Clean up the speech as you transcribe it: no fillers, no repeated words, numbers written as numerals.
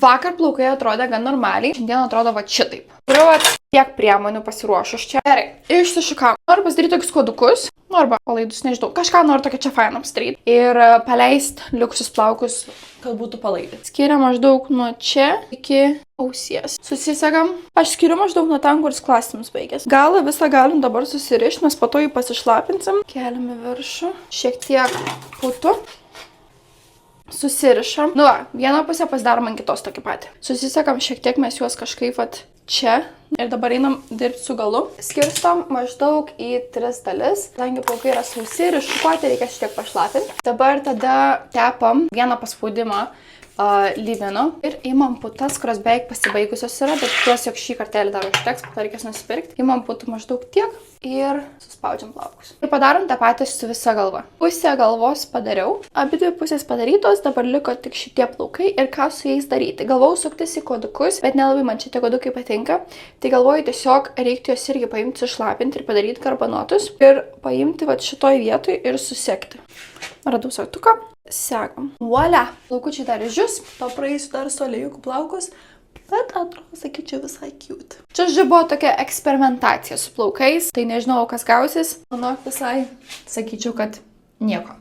Vakar plaukai atrodė gan normaliai, šiandien atrodo va šitaip. Turiu tiek priemonių pasiruošus čia. Gerai, išsišukau. Noriu pasidaryti tokius kodukus, arba palaidus, nežinau, kažką noriu tokia čia fainą apsidaryti. Ir paleist likusius plaukus, kad būtų palaidai. Skiria maždaug nuo čia iki ausies. Susisegam. Aš skiriu maždaug nuo ten, kuris klasims baigės. Galą visą galim dabar susirišti, mes po to jį pasišlapinsim. Keliam į viršų. Šiek tiek putų. Susirišam. Nu va, vieną pusę pasidarom ant kitos tokį patį. Susisegam šiek tiek, mes juos kažkaip čia. Ir dabar einam dirbti su galu. Skirstom maždaug į 3 dalis. Kadangi plaukai yra sausi ir iššukuoti, reikia šiek tiek pašlapinti. Dabar tada tepam vieną paspaudimą lyvino ir imam putas, kurios beveik pasibaigusios yra, bet tikiuosi, jog šį kartelį dar užteks, po to reikės nusipirkti. Imam putų maždaug tiek ir suspaudžiam plaukus. Ir padarom tą patį su visa galva. Pusę galvos padariau, abi dvi pusės padarytos, dabar liko tik šitie plaukai ir ką su jais daryti. Galvojau suktis į kodukus, bet nelabai man šitie kodukai patinka. Tai galvoju, tiesiog reiktų juos irgi paimti, sušlapinti ir padaryti garbanotus ir paimti va šitoj vietoj ir susekti. Radau sagtuką. Segam. Voila! Plaukučiai dar išdžius, to praeisiu dar su aliejukų plaukus, bet atrodo, sakyčiau, visai cute. Čia buvo tokia eksperimentacija su plaukais, tai nežinau, kas gausis. Manau, visai sakyčiau, kad nieko.